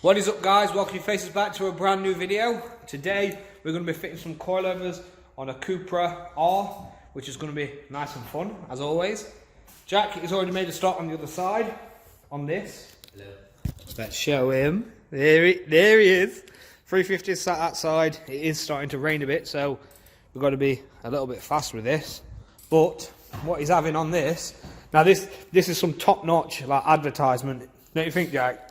What is up, guys? Welcome your faces back to a brand new video. Today we're going to be fitting some coilovers on a Cupra R, which is going to be nice and fun as always. Jack has already made a start on the other side on this. Hello. Let's show him. There he is. 350 is sat outside. It is starting to rain a bit, so we've got to be a little bit fast with this. But what he's having on this, now this is some top-notch like advertisement. Don't you think, Jack?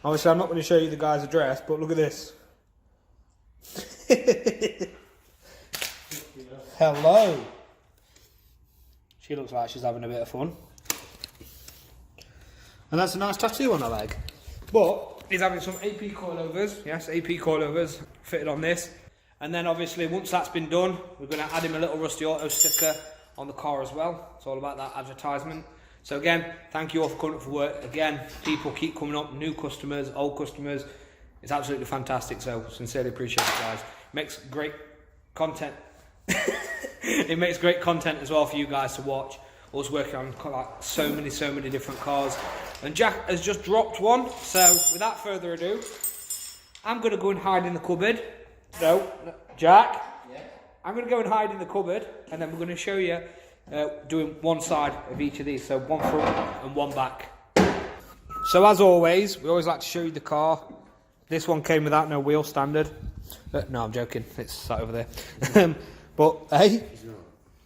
Obviously, I'm not going to show you the guy's address, but look at this. Hello. She looks like she's having a bit of fun. And that's a nice tattoo on her leg. But he's having some AP coilovers. Yes, AP coilovers fitted on this. And then obviously, once that's been done, we're going to add him a little Rusty Auto sticker on the car as well. It's all about that advertisement. So again, thank you all for coming up for work. Again, people keep coming up, new customers, old customers. It's absolutely fantastic, so sincerely appreciate it, guys. Makes great content. It makes great content as well for you guys to watch. Us working on like so many different cars. And Jack has just dropped one, so without further ado, I'm going to go and hide in the cupboard. No, Jack, yeah. I'm going to go and hide in the cupboard, and then we're going to show you doing one side of each of these, so one front and one back. So as always, we always like to show you the car. This one came without no wheel standard. No, I'm joking, it's sat over there. But hey,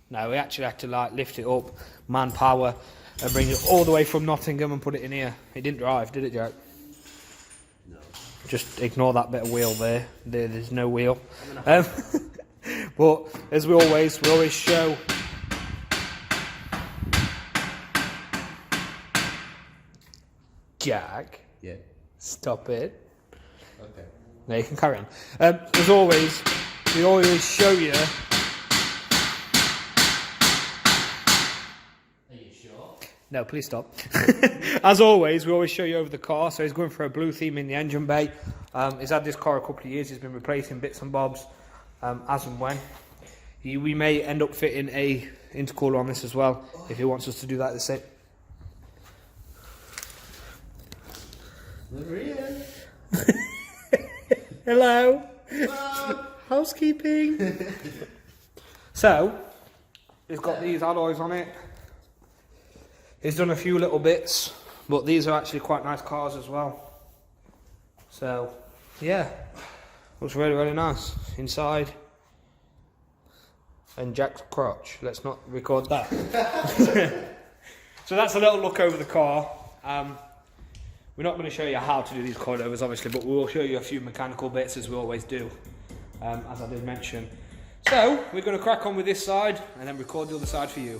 no, we actually had to like lift it up, manpower, and bring it all the way from Nottingham and put it in here. It didn't drive, did it, Jack? No. Just ignore that bit of wheel there. There's no wheel. But as we always show. Jack. Yeah. Stop it. Okay. No, you can carry on. As always, we always show you. Are you sure? No, please stop. As always, we always show you over the car. So he's going for a blue theme in the engine bay. He's had this car a couple of years. He's been replacing bits and bobs as and when. We may end up fitting a intercooler on this as well if he wants us to do that the same. Maria. Hello. Housekeeping. So, he's got these alloys on it. He's done a few little bits, but these are actually quite nice cars as well. So, yeah, looks really nice inside. And Jack's crotch. Let's not record that. So that's a little look over the car. We're not going to show you how to do these coilovers, obviously, but we will show you a few mechanical bits as we always do, as I did mention. So, we're going to crack on with this side and then record the other side for you.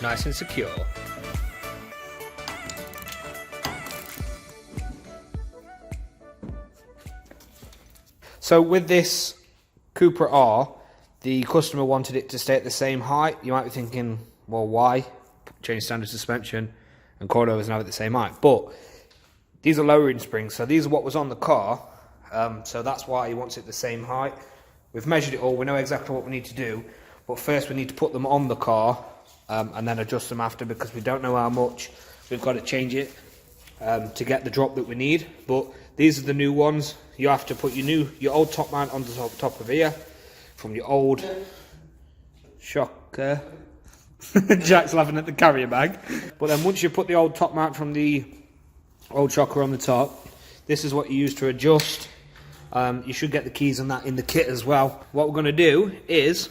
Nice and secure. So with this Cupra R, the customer wanted it to stay at the same height. You might be thinking, well, why? Change standard suspension and coilovers now at the same height. But these are lowering springs, so these are what was on the car. So that's why he wants it the same height. We've measured it all, we know exactly what we need to do. But first we need to put them on the car and then adjust them after, because we don't know how much we've got to change it to get the drop that we need. But these are the new ones. You have to put your old top mount on the top of here from your old shocker. Jack's laughing at the carrier bag. But then once you put the old top mount from the old shocker on the top, this is what you use to adjust. You should get the keys on that in the kit as well. What we're going to do is,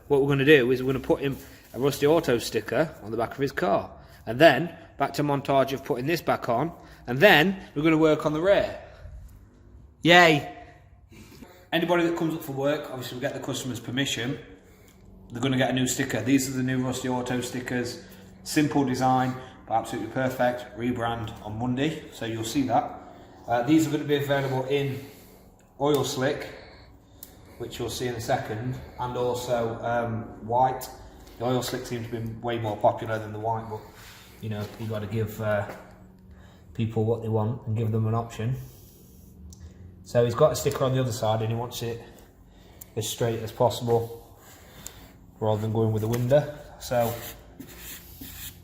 what we're going to do is we're going to put him a Rusty Auto sticker on the back of his car. And then back to montage of putting this back on, and then we're going to work on the rear. Yay! Anybody that comes up for work, obviously we get the customer's permission, they're going to get a new sticker. These are the new Rusty Auto stickers. Simple design, but absolutely perfect. Rebrand on Monday, so you'll see that. These are going to be available in oil slick, which you'll see in a second, and also white. The oil slick seems to be way more popular than the white, but you know, you've got to give people what they want and give them an option. So he's got a sticker on the other side and he wants it as straight as possible rather than going with the window. So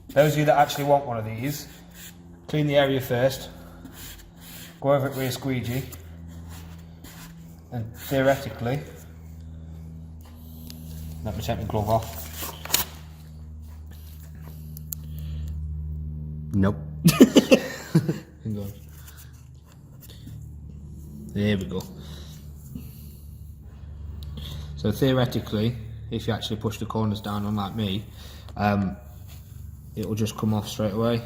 those of you that actually want one of these, clean the area first, go over it with a squeegee, and theoretically, let me take my glove off. Nope. Hang on. There we go. So theoretically, if you actually push the corners down, unlike me, it will just come off straight away.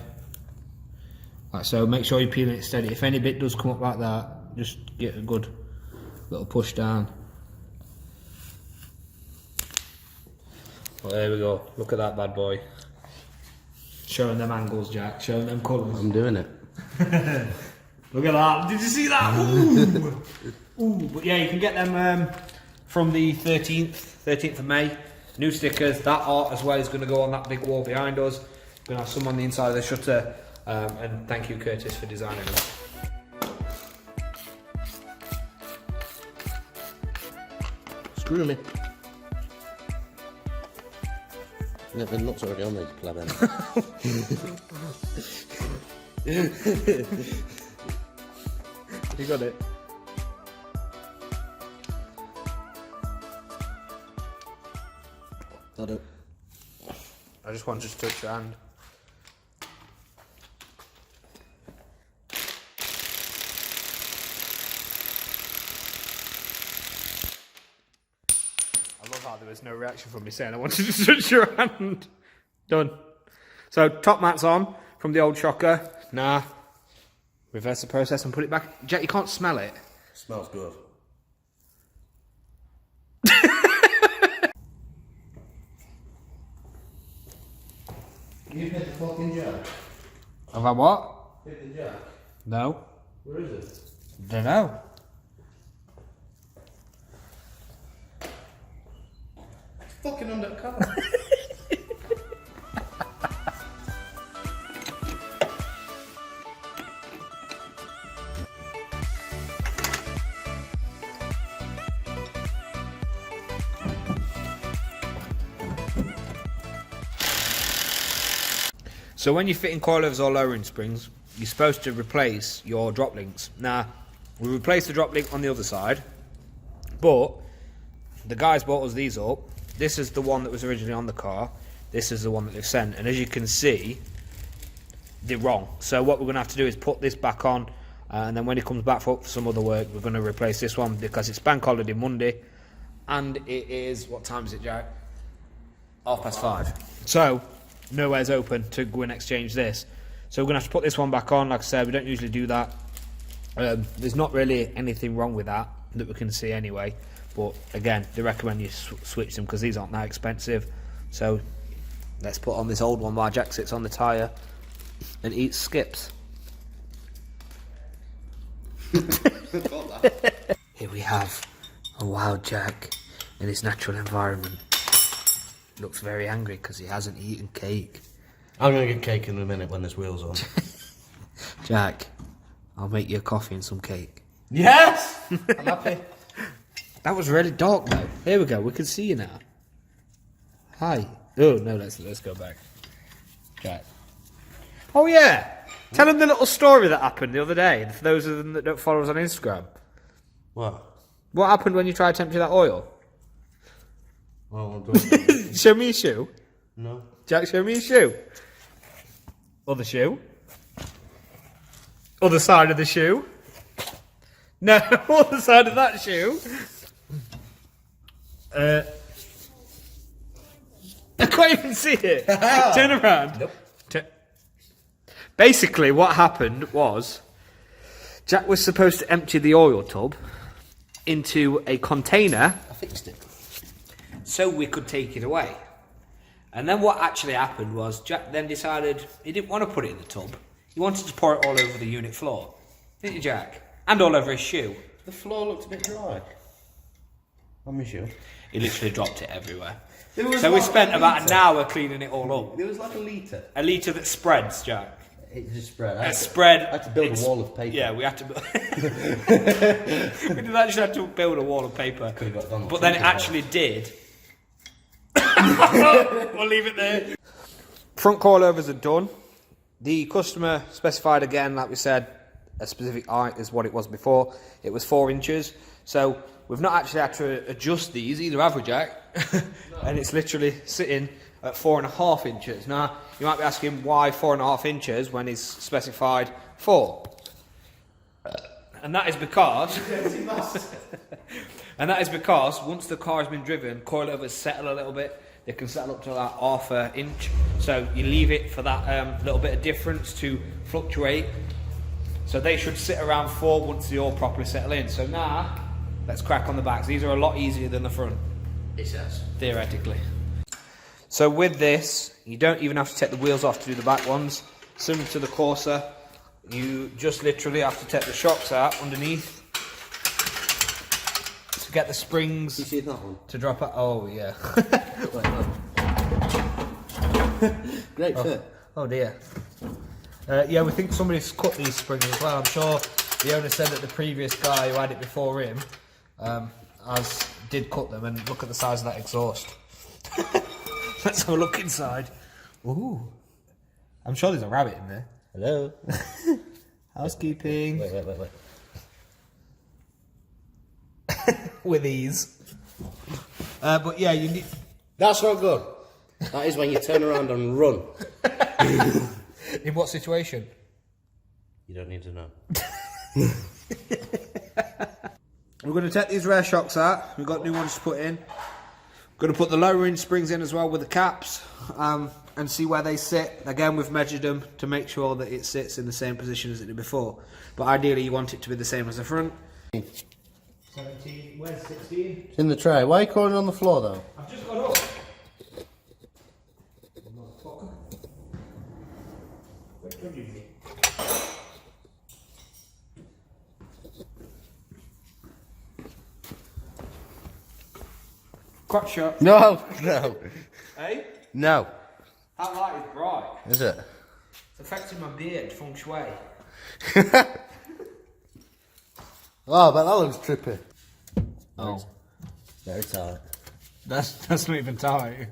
Like so. Make sure you're peeling it steady. If any bit does come up like that, just get a good little push down. Well, there we go. Look at that bad boy. Showing them angles, Jack. Showing them colours. I'm doing it. Look at that. Did you see that? Ooh. Ooh. But yeah, you can get them from the 13th of May. New stickers. That art as well is going to go on that big wall behind us. We're going to have some on the inside of the shutter. And thank you, Curtis, for designing them. Screw me. Yeah, the nuts already on these club. You got it. I don't. I just wanted to touch your hand. I love how there was no reaction from me saying I wanted to touch your hand. Done. So top mat's on from the old shocker. Nah. Reverse the process and put it back. Jack, you can't smell it. Smells good. You hit the fucking jack. Have I what? Hit the jack. No. Where is it? Don't know. Fucking undercover. So when you're fitting coilovers or lowering springs, you're supposed to replace your drop links. Now, we replaced the drop link on the other side, but the guys bought us these up. This is the one that was originally on the car. This is the one that they've sent, and as you can see, they're wrong. So what we're going to have to do is put this back on, and then when it comes back for some other work, we're going to replace this one because it's bank holiday Monday, and it is, what time is it, Jack? 5:30. So nowhere's open to go and exchange this. So we're going to have to put this one back on. Like I said, we don't usually do that. There's not really anything wrong with that we can see anyway. But again, they recommend you switch them because these aren't that expensive. So let's put on this old one while Jack sits on the tyre and eats skips. Here we have a wild Jack in his natural environment. Looks very angry because he hasn't eaten cake. I'm going to get cake in a minute when this wheel's on. Jack, I'll make you a coffee and some cake. Yes! I'm happy. That was really dark though. Here we go, we can see you now. Hi. Oh no, let's go back. Jack. Oh yeah! Tell them the little story that happened the other day, for those of them that don't follow us on Instagram. What? What happened when you tried to empty that oil? Well, I'm Show me your shoe. No. Jack, show me your shoe. Other shoe. Other side of the shoe. No, other side of that shoe. I can't even see it. Turn around. Nope. Basically, what happened was Jack was supposed to empty the oil tub into a container. I fixed it. So we could take it away. And then what actually happened was Jack then decided he didn't want to put it in the tub. He wanted to pour it all over the unit floor. Didn't you, Jack? And all over his shoe. The floor looked a bit dry. On my shoe. He literally dropped it everywhere. There was So we like spent a about litre. an hour cleaning it all up. There was like a litre. A litre that spreads, Jack. It just spread. A spread. I had to build a wall of paper. Yeah, we had to build... we did actually have to build a wall of paper. Could have got Donald But then it Trump actually did. We'll leave it there. Front coilovers are done. The customer specified again, like we said, a specific height is what it was before. It was 4 inches. So we've not actually had to adjust these, either have we, Jack? And it's literally sitting at 4.5 inches. Now, you might be asking why 4.5 inches when he's specified 4. And that is because... and that is because once the car has been driven, coilovers settle a little bit. They can settle up to about 1/2 inch. So you leave it for that little bit of difference to fluctuate. So they should sit around 4 once they all properly settle in. So now, let's crack on the backs. These are a lot easier than the front. It says. Theoretically. So with this, you don't even have to take the wheels off to do the back ones. Similar to the Corsa, you just literally have to take the shocks out underneath to get the springs You see that one? to drop out. Oh yeah. Wait, look. Great fit. Oh dear. Yeah, we think somebody's cut these springs as well. I'm sure the owner said that the previous guy who had it before him did cut them, and look at the size of that exhaust. Let's have a look inside. Ooh. I'm sure there's a rabbit in there. Hello. Housekeeping. Wait. With ease. But yeah, you need... That's not good. That is when you turn around and run. In what situation? You don't need to know. We're going to take these rear shocks out. We've got new ones to put in. Going to put the lowering springs in as well with the caps, and see where they sit. Again, we've measured them to make sure that it sits in the same position as it did before. But ideally, you want it to be the same as the front. 17. Where's 16? It's in the tray. Why are you crawling on the floor though? I've just got up. Quite sharp. No. Hey? No. That light is bright. Is it? It's affecting my beard, feng shui. Oh, but that looks trippy. Oh. Very tight. That's not even tight.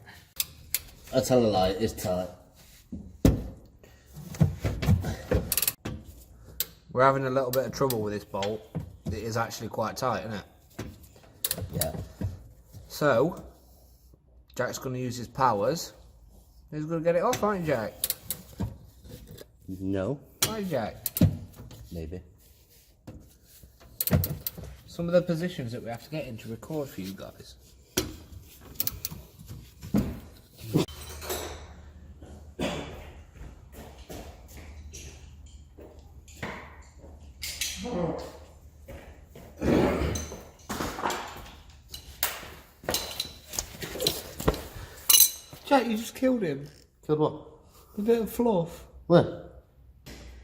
I tell a lie, it is tight. We're having a little bit of trouble with this bolt. It is actually quite tight, isn't it? Yeah. So, Jack's going to use his powers. He's going to get it off, aren't you, Jack? No. Aren't you, Jack? Maybe. Some of the positions that we have to get in to record for you guys. Jack, you just killed him. Killed what? A bit of fluff. Where?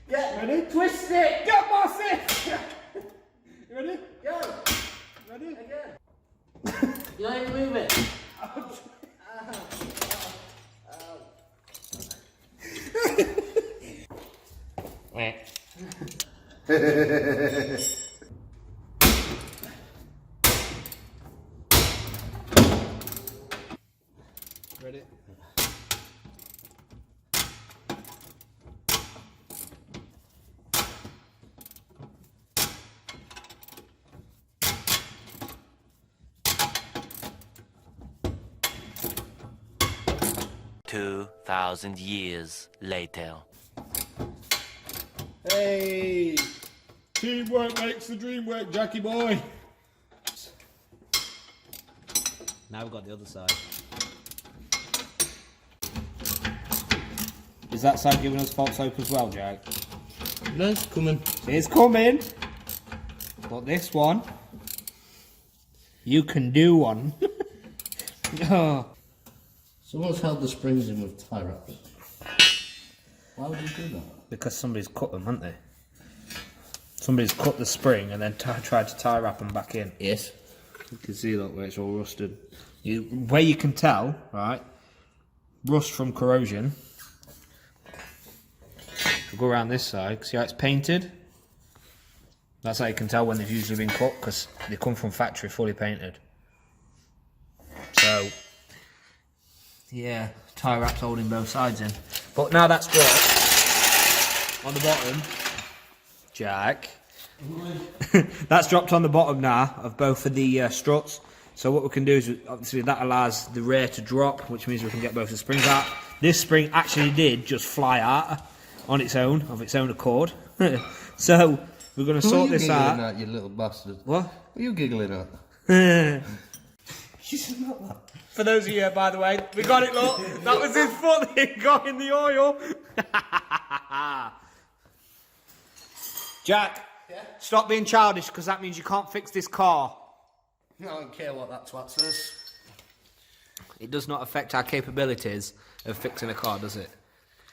Get ready, twist it! Go, bossy! You ready? Go! Ready? Again. You ain't moving. Ready? Two 2,000 years later. Hey! Teamwork makes the dream work, Jackie boy! Now we've got the other side. Is that side giving us false hope as well, Jack? No, it's coming. It's coming. But this one, you can do one. Oh. Someone's held the springs in with tie wraps. Why would you do that? Because somebody's cut them, haven't they? Somebody's cut the spring and then tried to tie wrap them back in. Yes. You can see that where it's all rusted. Where you can tell, right, rust from corrosion. We'll go around this side, see how it's painted? That's how you can tell when they've usually been cut, because they come from factory fully painted. So, yeah, tie wraps holding both sides in. But now that's dropped on the bottom, Jack. That's dropped on the bottom now of both of the struts. So what we can do is, obviously that allows the rear to drop, which means we can get both the springs out. This spring actually did just fly out on its own, of its own accord. So we're going to sort this out. What are you giggling at, you little bastard? What? What are you giggling at? She's not that. For those of you, by the way, we got it, look. That was his foot that he got in the oil. Jack, yeah? Stop being childish, because that means you can't fix this car. I don't care what that twat says. It does not affect our capabilities of fixing a car, does it?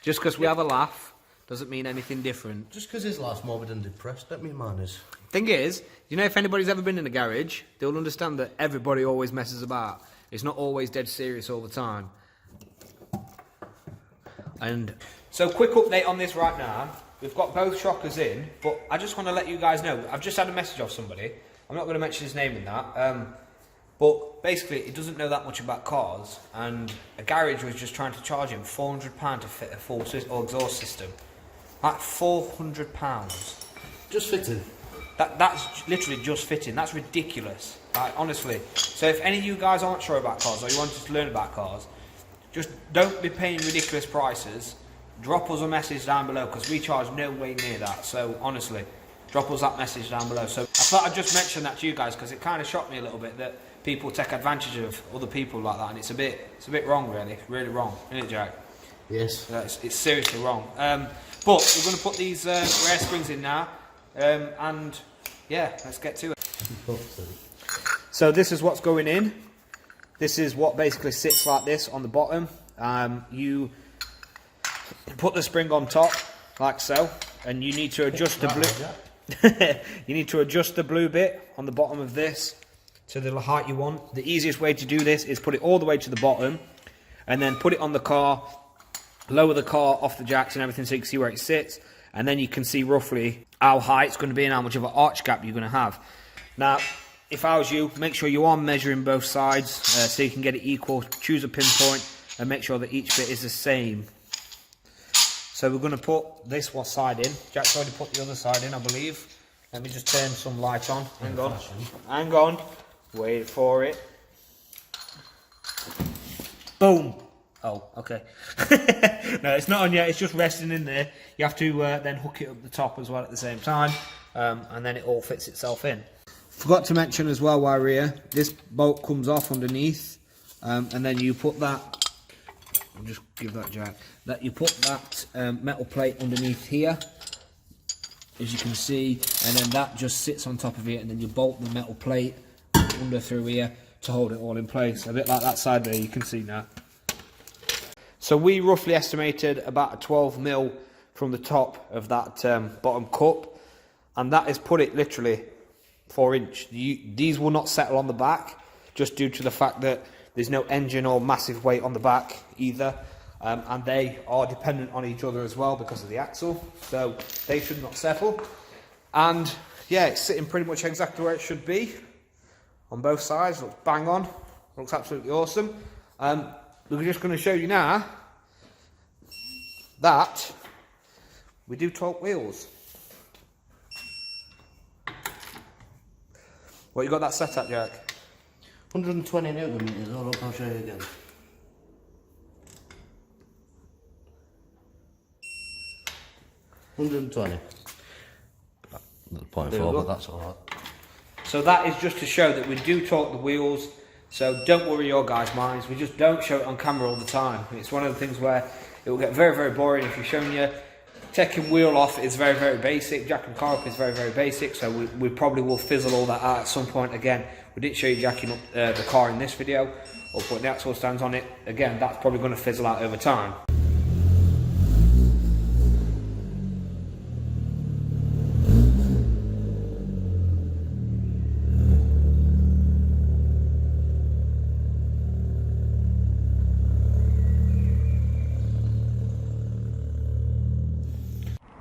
Just because we have a laugh doesn't mean anything different. Just because his life's morbid and depressed, don't mean mine is. Thing is, you know, if anybody's ever been in a garage, they'll understand that everybody always messes about. It's not always dead serious all the time. And so, quick update on this right now. We've got both shockers in, but I just want to let you guys know, I've just had a message off somebody. I'm not going to mention his name in that. But basically, he doesn't know that much about cars, and a garage was just trying to charge him £400 to fit a full exhaust system. Like £400. Just fitting. That's literally just fitting. That's ridiculous. Like, honestly. So if any of you guys aren't sure about cars, or you want to learn about cars, just don't be paying ridiculous prices. Drop us a message down below, because we charge no way near that. So honestly, drop us that message down below. So I thought I'd just mention that to you guys, because it kind of shocked me a little bit that people take advantage of other people like that, and it's a bit wrong, really wrong, isn't it, Jack? Yes. It's seriously wrong. But we're going to put these rear springs in now, and yeah, let's get to it. So this is what's going in. This is what basically sits like this on the bottom. You put the spring on top, like so, and you need to adjust the blue. You need to adjust the blue bit on the bottom of this to the height you want. The easiest way to do this is put it all the way to the bottom, and then put it on the car, lower the car off the jacks and everything so you can see where it sits, and then you can see roughly how high it's going to be and how much of an arch gap you're going to have. Now, if I was you, make sure you are measuring both sides so you can get it equal. Choose a pinpoint and make sure that each bit is the same. So we're going to put this one side in. Jack's already put the other side in, I believe. Let me just turn some light on. Hang on. Wait for it. Boom. Oh, okay. No, it's not on yet. It's just resting in there. You have to then hook it up the top as well at the same time. And then it all fits itself in. Forgot to mention as well while we're here, this bolt comes off underneath. And then you put that... I'll just give that Jack. That you put that metal plate underneath here, as you can see, and then that just sits on top of it, and then you bolt the metal plate under through here to hold it all in place. A bit like that side there, you can see now. So we roughly estimated about a 12 mil from the top of that bottom cup, and that has put it literally 4 inch. These will not settle on the back, just due to the fact that there's no engine or massive weight on the back either, and they are dependent on each other as well because of the axle, so they should not settle. And yeah, it's sitting pretty much exactly where it should be on both sides. Looks bang on, looks absolutely awesome. We're just going to show you now that we do torque wheels. What you got that set at, Jack? 120 newton meters, I'll show you again. $120. That's 0.4, but that's alright. So that is just to show that we do torque the wheels. So don't worry your guys' minds. We just don't show it on camera all the time. It's one of the things where it will get very, very boring if you're showing you. Taking wheel off is very, very basic. Jacking car up is very, very basic. So we probably will fizzle all that out at some point. Again, we didn't show you jacking up the car in this video or putting the axle stands on it. Again, that's probably going to fizzle out over time.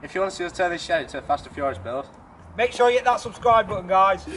If you want to see us turn this shed into a Fast and Furious build, Make sure you hit that subscribe button, guys.